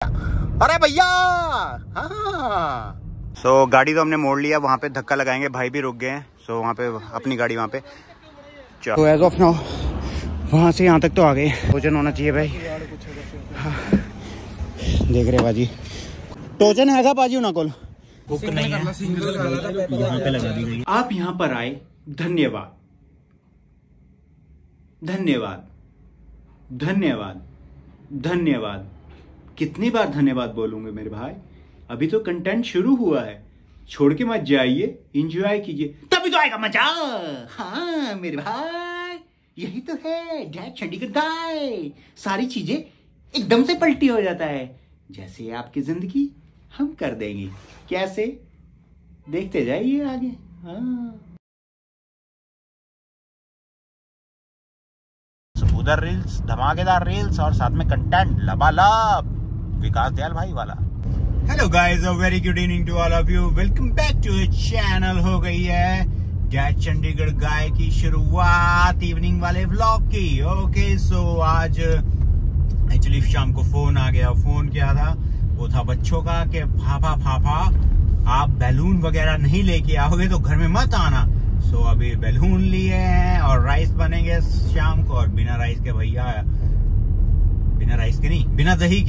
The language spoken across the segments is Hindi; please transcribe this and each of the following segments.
अरे भैया। हाँ। सो गाड़ी तो हमने मोड़ लिया, वहाँ पे धक्का लगाएंगे, भाई भी रुक गए हैं। सो वहाँ पे अपनी गाड़ी वहाँ पे। तो एज ऑफ नाउ वहाँ से यहाँ तक तो आ गए। टोचन होना चाहिए भाई। हाँ। देख रहे बाजी, टोचन है बाजी ना कोल बुक नहीं है, यहाँ पे लगा दी गई। आप यहाँ पर आए, धन्यवाद धन्यवाद धन्यवाद धन्यवाद। कितनी बार धन्यवाद बोलूंगे मेरे भाई? अभी तो कंटेंट शुरू हुआ है, छोड़ के मत जाइए, एंजॉय कीजिए, तभी तो आएगा मजा। हाँ मेरे भाई, यही तो है डैड चंडीगढ़ गाय। सारी चीजें एकदम से पलटी हो जाता है, जैसे आपकी जिंदगी हम कर देंगे। कैसे? देखते जाइए आगे। हाँ। उधर रील्स, धमाकेदार रील्स और साथ में कंटेंट लबालब विकास दयाल भाई वाला। Hello guys, a very good evening to all of you. Welcome back to the channel. हो गई है डैड चंडीगढ़ गाय की शुरुआत इवनिंग वाले व्लॉग की। ओके, सो आज एक्चुअली शाम को फोन आ गया। फोन क्या था? वो था बच्चों का कि पापा आप बैलून वगैरह नहीं लेके आओगे तो घर में मत आना। सो अभी बैलून लिए हैं और राइस बनेंगे शाम को। और बिना राइस के भैया, बिना राइस के नहीं, बिना दही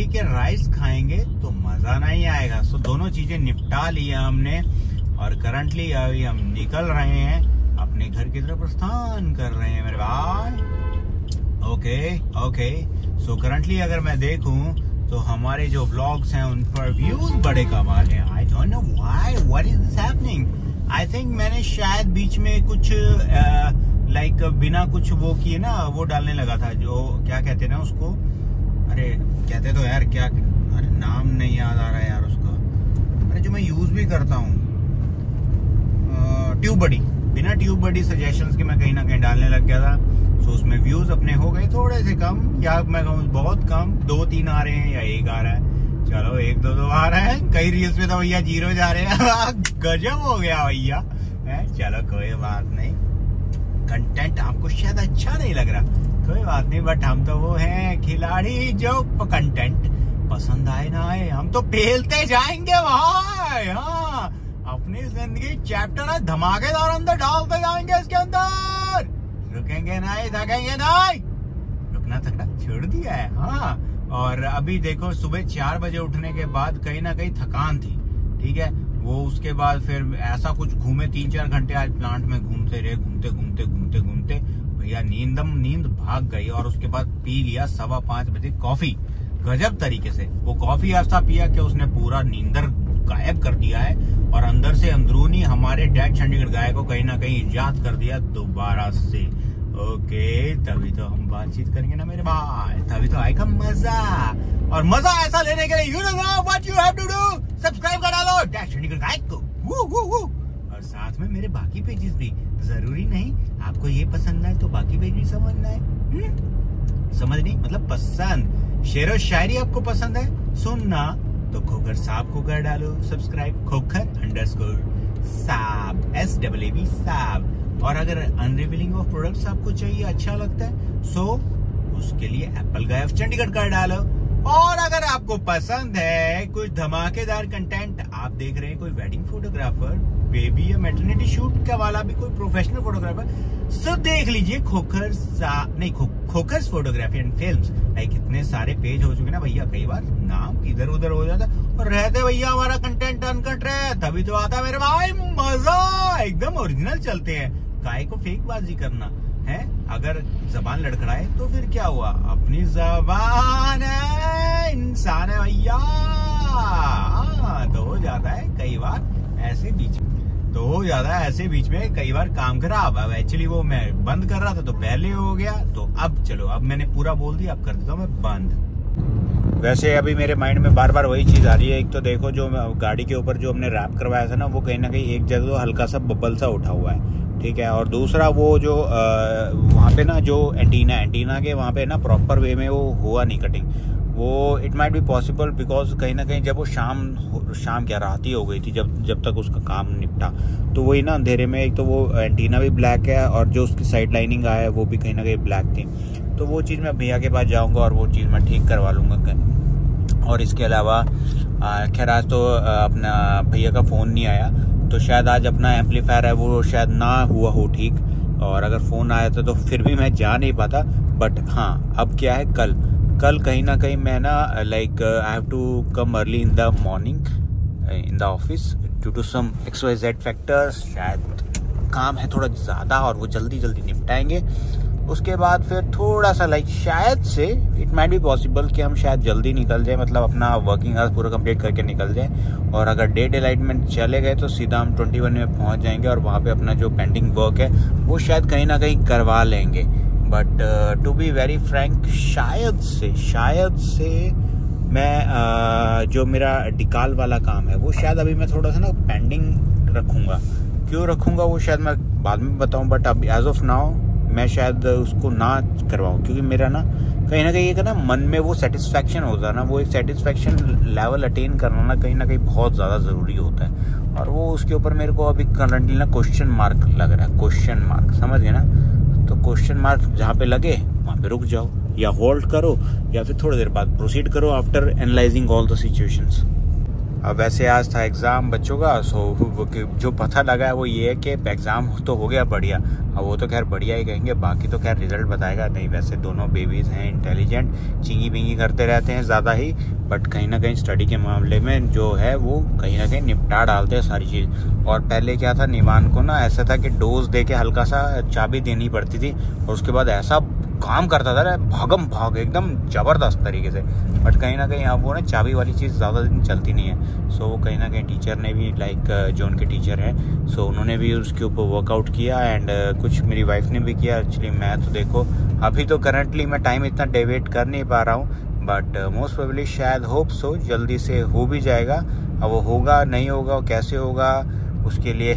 के राइस खाएंगे तो मजा नहीं आएगा। सो दोनों चीजें निपटा लिया हमने और करंटली अभी हम निकल रहे हैं, अपने घर की तरफ प्रस्थान कर रहे हैं मेरे भाई। ओके। सो करंटली अगर मैं देखूं तो हमारे जो व्लॉग्स हैं उन पर व्यूज बड़े कमाल हैं। I don't know why, what is this happening. I think मैंने शायद बीच में कुछ लाइक बिना कुछ वो किए ना, वो डालने लगा था, जो क्या कहते हैं ना उसको, अरे कहते तो यार क्या, अरे नाम नहीं याद आ रहा है यार उसका, अरे जो मैं यूज भी करता हूँ, ट्यूब बडी। बिना ट्यूब बडी सजेशंस के मैं कहीं ना कहीं डालने लग गया था। सो उसमें व्यूज अपने हो गए थोड़े से कम, या मैं कहूँ बहुत कम, 2-3 आ रहे हैं या 1 आ रहा है। चलो 1-2 आ रहा है। कई रील्स में तो भैया 0 जा रहे हैं। गजब हो गया भैया। चलो कोई बात नहीं, कंटेंट आपको शायद अच्छा नहीं लग रहा, कोई बात नहीं, बट हम तो वो हैं खिलाड़ी जो कंटेंट पसंद आए ना आए हम तो पेलते जाएंगे भाई। हाँ, अपनी जिंदगी चैप्टर है, धमाकेदार अंदर डालते जाएंगे इसके अंदर, रुकेंगे नहीं, थकेंगे नहीं। रुकना थकना छोड़ दिया है। हाँ, और अभी देखो सुबह 4 बजे उठने के बाद कहीं ना कहीं थकान थी, ठीक है। वो उसके बाद फिर ऐसा कुछ घूमे, 3-4 घंटे आज प्लांट में घूमते रहे, घूमते भैया नींद भाग गई। और उसके बाद पी लिया 5:15 बजे कॉफी, गजब तरीके से। वो कॉफी ऐसा पिया कि उसने पूरा नींदर गायब कर दिया है और अंदर से अंदरूनी हमारे डैड चंडीगढ़ गाय को कहीं ना कहीं इजाद कर दिया दोबारा से। ओके, तभी तो हम बातचीत करेंगे ना मेरे भाई, तभी तो आएगा मजा। और मजा ऐसा लेने के लिए you know what you have to do, subscribe कर डालो डैड चंडीगढ़ गाय को। और साथ में मेरे बाकी पेजेस भी। जरूरी नहीं आपको ये पसंद आए तो बाकी पेज भी समझना है। समझनी मतलब पसंद। शेरो शायरी आपको पसंद है सुनना तो खोखर साहब को कर डालो सब्सक्राइब, खोखर_साब, SAAB साब। और अगर अनरिवीलिंग ऑफ प्रोडक्ट्स आपको चाहिए, अच्छा लगता है, सो उसके लिए एप्पल गाय ऑफ चंडीगढ़ कर डालो। और अगर आपको पसंद है कुछ धमाकेदार कंटेंट, आप देख रहे हैं कोई वेडिंग फोटोग्राफर, बेबी या मैटरनिटी शूट का वाला भी कोई प्रोफेशनल फोटोग्राफर, सब देख लीजिए खोखर्स फोटोग्राफी एंड फिल्म्स। लाइक इतने सारे पेज हो चुके ना भैया, कई बार नाम इधर उधर हो जाता और रहते भैया हमारा कंटेंट अनकट रहे, तभी तो आता मेरे भाई मजा। एकदम ओरिजिनल चलते हैं, काय को फेक बाजी करना है। अगर जबान लड़खड़ाए तो फिर क्या हुआ, अपनी जबान है, इंसान है भैया। तो हो जाता है कई बार ऐसे बीच में कई बार काम खराब। अब एक्चुअली वो मैं बंद कर रहा था तो पहले हो गया, तो अब चलो, अब मैंने पूरा बोल दिया, अब कर देता हूँ मैं बंद। वैसे अभी मेरे माइंड में बार बार वही चीज आ रही है। एक तो देखो जो गाड़ी के ऊपर जो हमने रैप करवाया था ना, वो कहीं ना कहीं एक जगह तो हल्का सा बबल सा उठा हुआ है, ठीक है। और दूसरा वो जो वहाँ पे ना जो एंटीना के वहाँ पे ना प्रॉपर वे में वो हुआ नहीं कटिंग, वो it might be possible because कहीं ना कहीं जब वो शाम क्या रात ही हो गई थी जब तक उसका काम निपटा, तो वही ना अंधेरे में एक तो वो एंटीना भी ब्लैक है और जो उसकी साइड लाइनिंग आया है वो भी कहीं ना कहीं ब्लैक थी। तो वो चीज़ मैं भैया के पास जाऊंगा और वो चीज़ मैं ठीक करवा लूंगा। और इसके अलावा खैर आज तो अपना भैया का फ़ोन नहीं आया, तो शायद आज अपना एम्पलीफायर है वो शायद ना हुआ हो ठीक, और अगर फ़ोन आया था तो फिर भी मैं जा नहीं पाता। बट हाँ, अब क्या है, कल कहीं ना कहीं मैं ना like I have to come early in the morning in the office due to some XYZ factors. शायद काम है थोड़ा ज़्यादा और वो जल्दी निपटाएंगे। उसके बाद फिर थोड़ा सा लाइक शायद से इट माइट बी पॉसिबल कि हम शायद जल्दी निकल जाए, मतलब अपना वर्किंग आवर्स पूरा कंप्लीट करके निकल जाए। और अगर डे लाइट में चले गए तो सीधा हम 21 में पहुंच जाएंगे और वहाँ पे अपना जो पेंडिंग वर्क है वो शायद कहीं ना कहीं करवा लेंगे। But to be very frank, शायद से मैं जो मेरा डिकाल वाला काम है वो शायद अभी मैं थोड़ा सा ना पेंडिंग रखूँगा। क्यों रखूँगा वो शायद मैं बाद में बताऊँ, बट अब एज ऑफ नाउ मैं शायद उसको ना करवाऊँ, क्योंकि मेरा ना कहीं एक ना मन में वो सेटिस्फैक्शन होता है ना, वो एक सेटिस्फैक्शन लेवल अटेन करना ना कहीं बहुत ज़्यादा ज़रूरी होता है। और वो उसके ऊपर मेरे को अभी करंटली ना क्वेश्चन मार्क लग रहा है, क्वेश्चन मार्क, समझ गए ना। तो क्वेश्चन मार्क जहाँ पे लगे वहाँ पे रुक जाओ, या होल्ड करो, या फिर थोड़ी देर बाद प्रोसीड करो after analysing all the situations. अब वैसे आज था एग्ज़ाम बच्चों का, सो जो पता लगा है वो ये है कि एग्ज़ाम तो हो गया बढ़िया। अब वो तो खैर बढ़िया ही कहेंगे, बाकी तो खैर रिजल्ट बताएगा। नहीं वैसे दोनों बेबीज़ हैं इंटेलिजेंट, चिंगी पिंगी करते रहते हैं ज़्यादा ही, बट कहीं ना कहीं स्टडी के मामले में जो है वो कहीं ना कहीं निपटा डालते हैं सारी चीज़। और पहले क्या था, निवान को ना ऐसा था कि डोज दे के हल्का सा चाबी देनी पड़ती थी और उसके बाद ऐसा काम करता था भागम भाग एकदम ज़बरदस्त तरीके से। बट कहीं ना कहीं अब वो ना चाबी वाली चीज़ ज़्यादा दिन चलती नहीं है। सो वो कहीं ना कहीं टीचर ने भी लाइक जो उनके टीचर हैं, सो उन्होंने भी उसके ऊपर वर्कआउट किया एंड कुछ मेरी वाइफ ने भी किया। एक्चुअली मैं तो देखो अभी तो करंटली मैं टाइम इतना डिवेट कर नहीं पा रहा हूँ, बट मोस्ट प्रोबेबली शायद होप सो जल्दी से हो भी जाएगा। अब वो होगा नहीं होगा कैसे होगा उसके लिए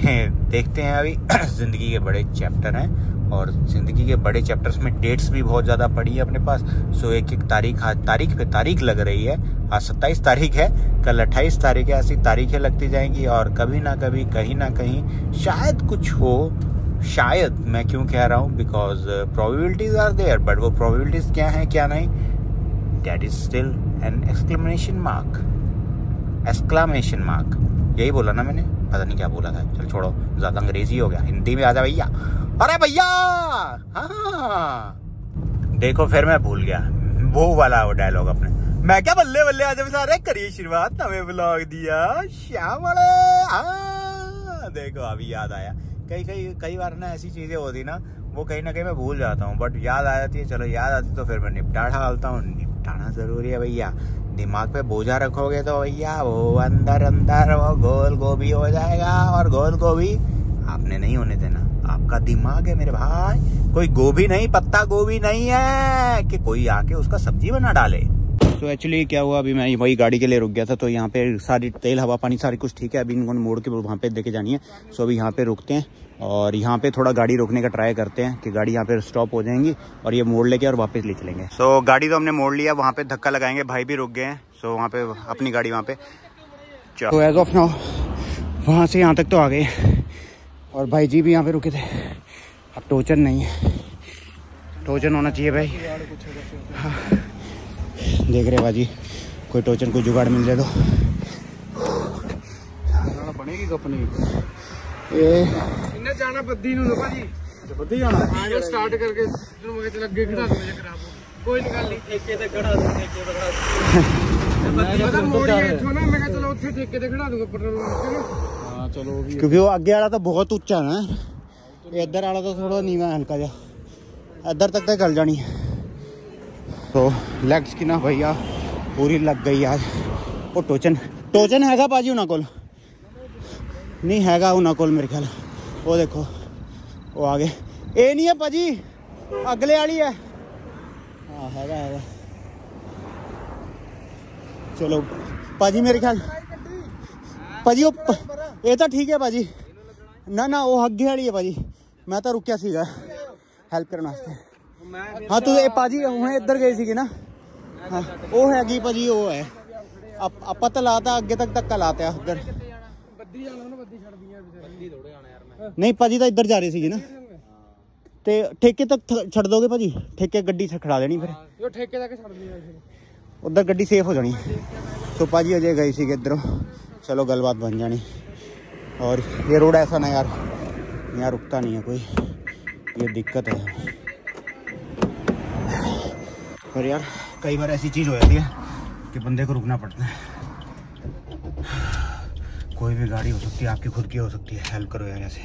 देखते हैं। अभी ज़िंदगी के बड़े चैप्टर हैं और ज़िंदगी के बड़े चैप्टर्स में डेट्स भी बहुत ज़्यादा पड़ी है अपने पास। सो एक तारीख, आज तारीख पे तारीख लग रही है। आज 27 तारीख है, कल 28 तारीख है, ऐसी तारीखें लगती जाएंगी और कभी ना कभी कहीं ना कहीं शायद कुछ हो। शायद मैं क्यों कह रहा हूँ, because probabilities are there, but वो प्रोबेबिलिटीज क्या हैं क्या नहीं, that is still an exclamation mark. यही बोला ना मैंने, पता नहीं क्या बोला था, चल छोड़ो, ज़्यादा अंग्रेजी हो गया, हिंदी में आ जा भैया। अरे भैया हाँ, देखो फिर मैं भूल गया वो वाला वो डायलॉग अपने, मैं क्या बल्ले बल्ले आज सारे करिए शुरुआत नवे ब्लॉग दिया श्याम वाले। हाँ देखो अभी याद आया। कई बार ना ऐसी चीजें होती ना वो कहीं ना कहीं मैं भूल जाता हूँ, बट याद आ जाती है। चलो याद आती तो फिर मैं निपटा डालता हूँ। निपटाना जरूरी है भैया, दिमाग पे बोझा रखोगे तो भैया वो अंदर वो गोल गोभी हो जाएगा। और गोल गोभी आपने नहीं होने देना, आपका दिमाग है मेरे भाई, कोई गोभी नहीं, पत्ता गोभी नहीं है कि कोई आके उसका सब्जी बना डाले। तो एक्चुअली क्या हुआ, अभी मैं वही गाड़ी के लिए रुक गया था, तो यहाँ पे सारी तेल हवा पानी सारी कुछ ठीक है। अभी इनको मोड़ के वहाँ पे देके जानी है। सो अभी यहाँ पे रुकते हैं और यहाँ पे थोड़ा गाड़ी रोकने का ट्राई करते हैं कि गाड़ी यहाँ पे स्टॉप हो जाएंगी और ये मोड़ लेके और वापस ले चलेंगे। सो गाड़ी तो हमने मोड़ लिया, वहाँ पे धक्का लगाएंगे, भाई भी रुक गए हैं। सो वहाँ पे अपनी गाड़ी वहाँ पे, तो एज ऑफ नाउ वहाँ से यहाँ तक तो आ गए और भाई जी भी यहाँ पे रुके थे। अब टोचन नहीं है, टोचन होना चाहिए भाई। हाँ देख रहे बाजी, कोई टोचन कोई जुगाड़ मिल जाए तो बनेगी कंपनी। ये जाना बद्दी नु भाजी, बद्दी जाना आगे स्टार्ट करके मगे लग गए खड़ा मुझे खराब हो कोई निकाल ली ठेके ते खड़ा दे, ठेके पे खड़ा दे मोड़ी इथों ना मैं चलो उथे ठेके ते खड़ा दूंगा पेट्रोल पंप। हां चलो भी, क्योंकि वो आगे वाला तो बहुत ऊंचा है ना, इधर वाला तो थोड़ा नीवा हल्का जा, इधर तक तो चल जानी है। तो लेग्स की ना भैया पूरी लग गई आज। वो टोचन हैगा भाजी उन्होंने कोल नहीं हैगा, उन्होंने कोल मेरे ख्याल। वो देखो वो आगे ये नहीं है भाजी, अगले वाली है। हाँ हैगा। चलो भाजी मेरे ख्याल भाजी ये तो ठीक है भाजी, ना वो अगे वाली है भाजी। मैं तो रुकिया सीगा हेल्प करने वास्ते। हाँ तू भाजी हुणे इधर गई सी ना। हाँ वो हैगी भाजी, वो है ਆਪਾਂ ਤਾਂ ਲਾਤਾ ਅੱਗੇ ਤੱਕ ਧੱਕਾ ਲਾਤਾ ਉਧਰ। ਬੱਦੀ ਜਾਣਾ ਨਾ, ਬੱਦੀ ਛੱਡਦੀਆਂ ਬੱਦੀ ਥੋੜੇ ਆਣਾ ਯਾਰ ਮੈਂ। ਨਹੀਂ ਭਾਜੀ ਤਾਂ ਇੱਧਰ ਜਾ ਰਹੇ ਸੀਗੇ ਨਾ, ਤੇ ਠੇਕੇ ਤੱਕ ਛੱਡ ਦੋਗੇ ਭਾਜੀ? ਠੇਕੇ ਗੱਡੀ ਖੜਾ ਦੇਣੀ ਫਿਰ। ਉਹ ਠੇਕੇ ਤੱਕ ਛੱਡ ਦਿਆ ਫਿਰ। उधर गड्डी सेफ हो जानी। तो भाजी अजय गई सी इधरों, चलो गलबात बन जानी। और ये रोड ऐसा ना यार, यहाँ रुकता नहीं है कोई, ये दिक्कत है। और यार कई बार ऐसी चीज़ हो जाती है कि बंदे को रुकना पड़ता है। कोई भी गाड़ी हो सकती है, आपकी खुद की हो सकती है, हेल्प करो यार ऐसे।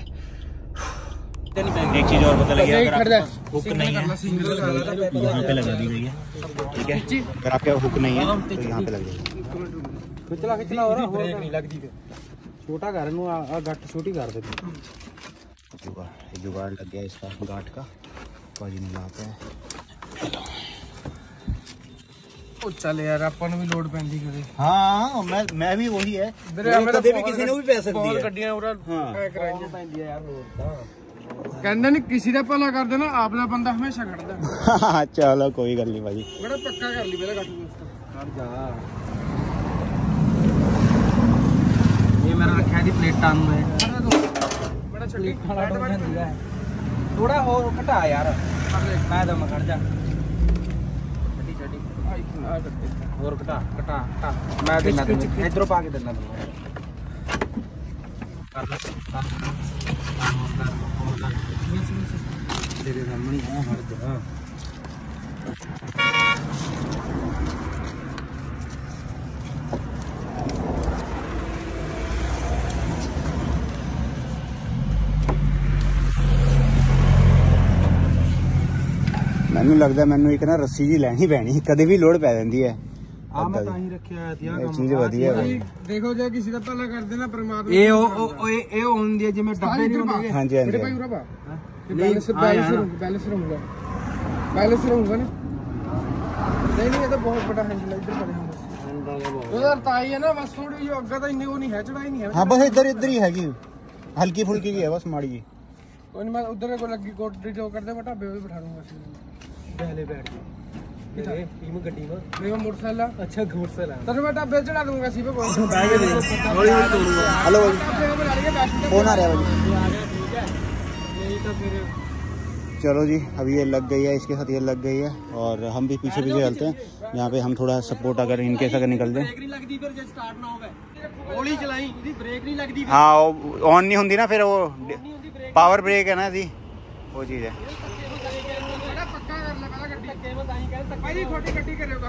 एक चीज़ और पता लगी, अगर आपके पास हुक नहीं है यहाँ पे लगा दी गई है, ठीक है। अगर आपके हुक नहीं है तो यहाँ पे लग जाएगी। छोटा कर गट छोटी कर दे। जुगाड़ लग गया इसका गाट का, भाजी ने लाता है। चल यार अपन भी लोड पैंदी करे। हाँ मैं भी वही है, कदे भी किसी ने भी पै सकती है गड्डियां उरा कराइयां पैंदी यार रोड दा। कहंदे ने किसी दा भला कर देना, आपला बंदा हमेशा खड़दा। चलो कोई गल नहीं भाजी, बड़ा पक्का कर ली पहले गट कर जा। ये मेरा रखा दी प्लेटां में बड़ा छड़ी खाला डोल दिया है। थोड़ा हो घटा यार, मैं दम खड़ जा। और कटा कटा कटा मैं देना तुम्हें इधरों पा के देना तुम्हें। तेरे सामने है हर जगह। मैनू लगता मैनू एक ना रस्सी जी लैनी पैनी, कदे भी लोड़ पै जाती है। मैं तां ही रखिया है चीज वधिया है। देखो जे किसी दा भला कर देना परमात्मा। ए होंदी है जिवें डब्बे नहीं होंदे। हां जी हां जी भाई उरा बा बैलेंस रहूंगा ना। नहीं ये तो बहुत बड़ा हैंडल इधर पड़े हम बस उधर ताई है ना, बस थोड़ी जो अग्गा तो इतनी वो नहीं है, चढ़ाई नहीं है। हां बस इधर ही हैगी, हल्की फुल्की की है बस, माड़ी जी। कोई नहीं, मैं उधर को लगी कोठी जो कर दे, मैं ढाबे पे बिठा दूंगा पहले बैठ के। किधर टीम गड्डी में नहीं, मोटरसाइकिल। अच्छा मोटरसाइकिल तेरे मैं ढाबे चढ़ा दूंगा सी पे। कोई हेलो फोन आ रहा है भाई। चलो जी, अभी ये लग गई है, इसके साथ ये लग गई है और हम भी पीछे पीछे चलते हैं। यहाँ पे हम थोड़ा सपोर्ट अगर इनके अगर निकल दें। हाँ ऑन नहीं होती ना, फिर वो पावर ब्रेक है ना जी, वो चीज़ है।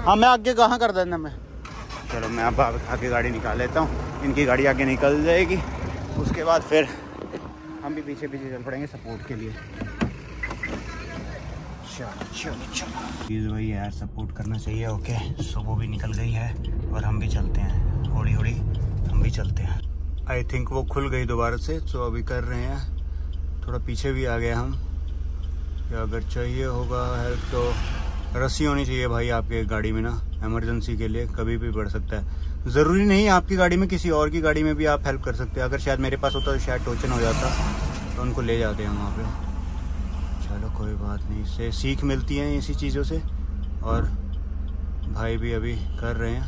हाँ मैं आगे कहाँ कर देना मैं। चलो मैं अब आगे गाड़ी निकाल लेता हूँ, इनकी गाड़ी आगे निकल जाएगी, उसके बाद फिर हम भी पीछे पीछे चल पड़ेंगे सपोर्ट के लिए। चीज़ वही है यार, सपोर्ट करना चाहिए। ओके सो वो भी निकल गई है और हम भी चलते हैं, हौली हौली हम भी चलते हैं। आई थिंक वो खुल गई दोबारा से, तो अभी कर रहे हैं। थोड़ा पीछे भी आ गए हम। या अगर चाहिए होगा हेल्प तो रस्सी होनी चाहिए भाई आपके गाड़ी में ना, इमरजेंसी के लिए कभी भी बढ़ सकता है। ज़रूरी नहीं आपकी गाड़ी में, किसी और की गाड़ी में भी आप हेल्प कर सकते हैं। अगर शायद मेरे पास होता तो शायद टोचन हो जाता, तो उनको ले जाते हैं वहाँ पे। चलो कोई बात नहीं, इससे सीख मिलती है इसी चीज़ों से। और भाई भी अभी कर रहे हैं।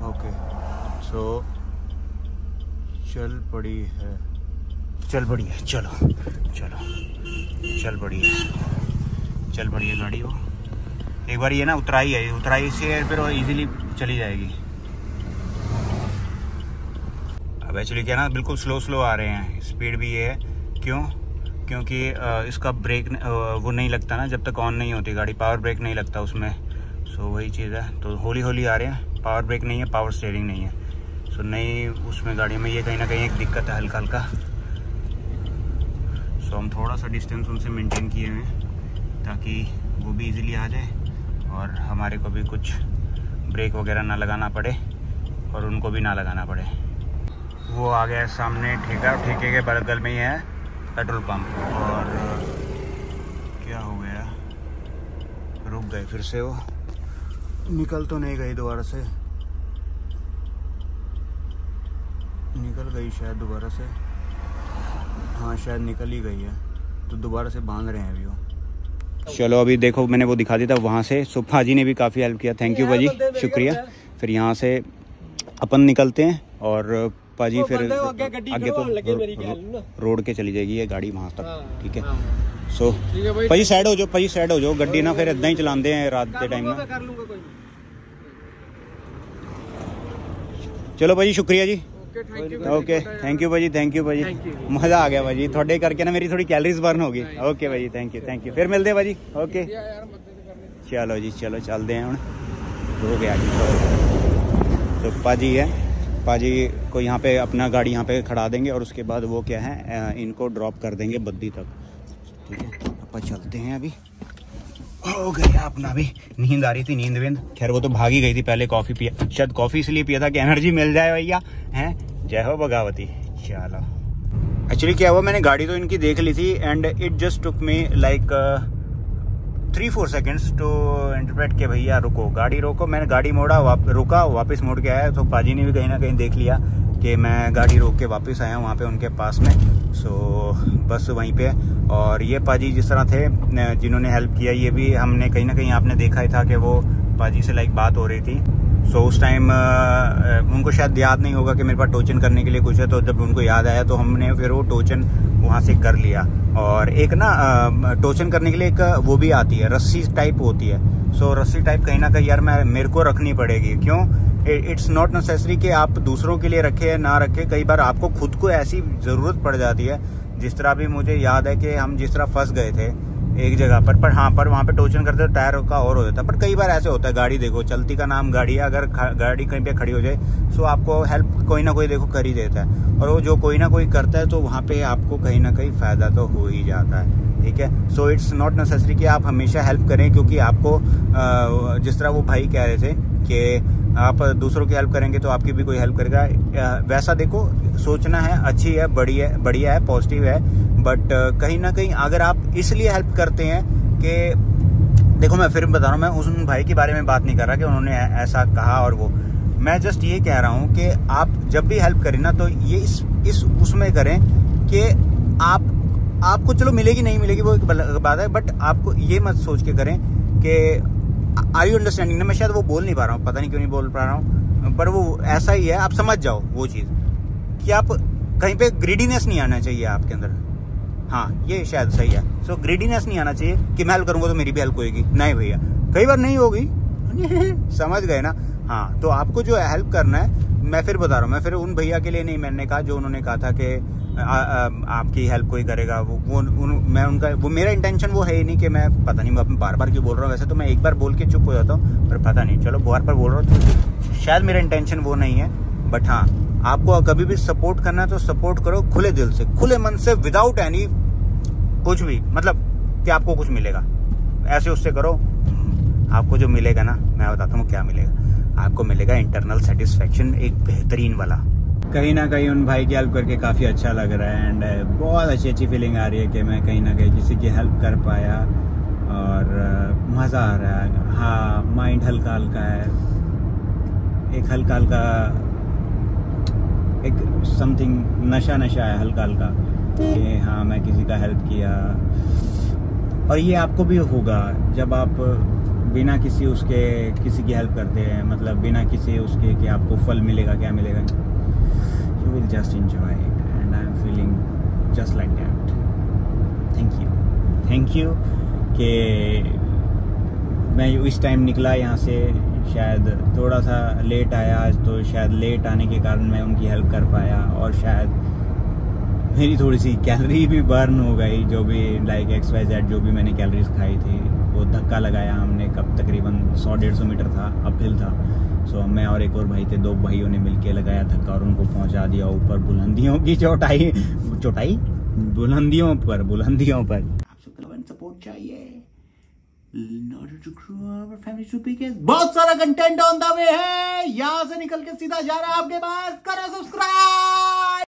ओके सो चल पड़ी है, चल पड़ी है, चलो चलो चल पड़ी है, चल पड़ी है गाड़ी। वो एक बार ये ना उतराई है, उतराई से फिर वो इजीली चली जाएगी। अब एक्चुअली क्या ना, बिल्कुल स्लो स्लो आ रहे हैं, स्पीड भी ये है। क्यों? क्योंकि इसका ब्रेक वो नहीं लगता ना, जब तक ऑन नहीं होती गाड़ी, पावर ब्रेक नहीं लगता उसमें। सो वही चीज़ है, तो हौली हौली आ रहे हैं। पावर ब्रेक नहीं है, पावर स्टीयरिंग नहीं है, सो नहीं उसमें गाड़ी में ये कहीं ना कहीं एक दिक्कत है हल्का हल्का। सो हम थोड़ा सा डिस्टेंस उनसे मेंटेन किए हुए हैं ताकि वो भी इजीली आ जाए और हमारे को भी कुछ ब्रेक वगैरह ना लगाना पड़े और उनको भी ना लगाना पड़े। वो आ गया सामने ठेका, ठेके के बगल में ही है पेट्रोल पंप। और क्या हो गया, रुक गए फिर से, वो निकल तो नहीं गई दोबारा से, निकल गई शायद दोबारा से। हाँ शायद निकल ही गई है, तो दोबारा से बांध रहे हैं अभी वो। चलो अभी देखो मैंने वो दिखा दिया था वहाँ से। सो भाजी ने भी काफ़ी हेल्प किया, थैंक यू भाजी, शुक्रिया। फिर यहाँ से अपन निकलते हैं और भाजी फिर आगे तो रोड के चली जाएगी ये गाड़ी वहाँ तक, ठीक है। सो भाजी साइड हो जाओ, भाजी साइड हो जाओ, गड्डी ना फिर इतना ही चलाते हैं रात के टाइम में। चलो भाजी शुक्रिया जी। ओके थैंक यू भाजी, थैंक यू भाजी, मज़ा आ गया भाजी थोड़े करके ना, मेरी थोड़ी कैलोरीज बर्न होगी। ओके भाजी, थैंक यू, फिर मिलते हैं भाजी। ओके चलो जी, चलो चलते हैं, हो गया जी। तो पाजी है, पाजी को यहाँ पे अपना गाड़ी यहाँ पे खड़ा देंगे और उसके बाद वो क्या है इनको ड्रॉप कर देंगे बद्दी तक। ठीक है, अपन चलते हैं। अभी हो गया अपना, भी नींद आ रही थी, नींद विंद, खैर वो तो भागी गई थी। पहले कॉफ़ी पिया, शायद कॉफ़ी इसलिए पिया था कि एनर्जी मिल जाए भैया, हैं। जय हो भगावती। चलो एक्चुअली क्या हुआ, मैंने गाड़ी तो इनकी देख ली थी and it just took me like 3-4 seconds to interpret के भैया रुको, गाड़ी रोको। मैंने गाड़ी मोड़ा, रुका, वापस मुड़ के आया। तो पाजी ने भी कहीं ना कहीं देख लिया कि मैं गाड़ी रोक के वापस आया वहाँ पे उनके पास में। सो बस वहीं पे। और ये पाजी जिस तरह थे जिन्होंने हेल्प किया, ये भी हमने कहीं ना कहीं आपने देखा ही था कि वो पाजी से लाइक बात हो रही थी। सो उस टाइम उनको शायद याद नहीं होगा कि मेरे पास टोचन करने के लिए कुछ है, तो जब उनको याद आया तो हमने फिर वो टोचन वहाँ से कर लिया। और एक ना टोचन करने के लिए एक वो भी आती है, रस्सी टाइप होती है। सो रस्सी टाइप कहीं ना कहीं यार मेरे को रखनी पड़ेगी। क्यों? इट्स नॉट नेसेसरी कि आप दूसरों के लिए रखे या ना रखे, कई बार आपको खुद को ऐसी ज़रूरत पड़ जाती है। जिस तरह भी मुझे याद है कि हम जिस तरह फंस गए थे एक जगह पर हाँ, पर वहाँ पे टोचन करते तो टायर का और हो जाता है। पर कई बार ऐसे होता है, गाड़ी देखो चलती का नाम गाड़ी है, अगर गाड़ी कहीं पे खड़ी हो जाए सो आपको हेल्प कोई ना कोई देखो कर ही देता है। और वो जो कोई ना कोई करता है तो वहाँ पे आपको कहीं ना कहीं फ़ायदा तो हो ही जाता है। ठीक है, सो इट्स नॉट नेसेसरी कि आप हमेशा हेल्प करें, क्योंकि आपको जिस तरह वो भाई कह रहे थे कि आप दूसरों की हेल्प करेंगे तो आपकी भी कोई हेल्प करेगा। वैसा देखो सोचना है, अच्छी है, बढ़िया है, पॉजिटिव है। बट कहीं ना कहीं अगर आप इसलिए हेल्प करते हैं कि देखो, मैं फिर बता रहा हूँ, मैं उस भाई के बारे में बात नहीं कर रहा कि उन्होंने ऐसा कहा और वो, मैं जस्ट ये कह रहा हूँ कि आप जब भी हेल्प करें ना तो ये इस उसमें करें कि आपको चलो मिलेगी नहीं मिलेगी वो एक बात है, बट आपको ये मत सोच के करें कि आर यू अंडरस्टैंडिंग ना। मैं शायद वो बोल नहीं पा रहा हूँ, पता नहीं क्यों नहीं बोल पा रहा हूँ, पर वो ऐसा ही है, आप समझ जाओ वो चीज़ कि आप कहीं पे ग्रीडीनेस नहीं आना चाहिए आपके अंदर। हाँ, ये शायद सही है। सो ग्रीडीनेस नहीं आना चाहिए कि मैं हेल्प करूँगा तो मेरी भी हेल्प होगी। नहीं भैया, कई बार नहीं होगी समझ गए ना। हाँ, तो आपको जो हेल्प करना है, मैं फिर बता रहा हूँ, मैं फिर उन भैया के लिए नहीं मैंने कहा जो उन्होंने कहा था कि आपकी हेल्प कोई करेगा। मैं उनका वो मेरा इंटेंशन वो है ही नहीं कि मैं पता नहीं मैं बार बार क्यों बोल रहा हूँ। वैसे तो मैं एक बार बोल के चुप हो जाता हूँ, पर पता नहीं, चलो बार बार बोल रहा हूँ तो शायद मेरा इंटेंशन वो नहीं है। बट हाँ, आपको कभी भी सपोर्ट करना है तो सपोर्ट करो खुले दिल से, खुले मन से, विदाउट एनी कुछ भी, मतलब कि आपको कुछ मिलेगा ऐसे उससे करो। आपको जो मिलेगा ना, मैं बताता हूँ क्या मिलेगा। आपको मिलेगा इंटरनल सेटिस्फेक्शन, एक बेहतरीन वाला। कहीं ना कहीं उन भाई की हेल्प करके काफ़ी अच्छा लग रहा है एंड बहुत अच्छी फीलिंग आ रही है कि मैं कहीं ना कहीं किसी की हेल्प कर पाया और मज़ा आ रहा है। हाँ, माइंड हल्का हल्का है, एक हल्का हल्का एक समथिंग नशा है हल्का हल्का कि हाँ मैं किसी का हेल्प किया। और ये आपको भी होगा जब आप बिना किसी की हेल्प करते हैं, मतलब बिना किसी उसके कि आपको फल मिलेगा क्या मिलेगा, you will just enjoy it and I am feeling just like that. Thank you कि मैं इस टाइम निकला यहाँ से, शायद थोड़ा सा लेट आया आज, तो शायद लेट आने के कारण मैं उनकी हेल्प कर पाया और शायद मेरी थोड़ी सी कैलोरी भी बर्न हो गई, जो भी लाइक XYZ जो भी मैंने कैलोरीज खाई थी वो धक्का लगाया हमने, कब तकरीबन 100-150 मीटर था, अपहिल था। सो मैं और एक और भाई थे, 2 भाइयों ने मिलके लगाया धक्का और उनको पहुंचा दिया ऊपर बुलंदियों की चोटाई बुलंदियों पर। आप सबका सपोर्ट चाहिए in order to grow our family to biggest। बहुत सारा कंटेंट ऑन द वे है, यहाँ से निकल के सीधा जा रहा है आपके पास। करो सब्सक्राइब।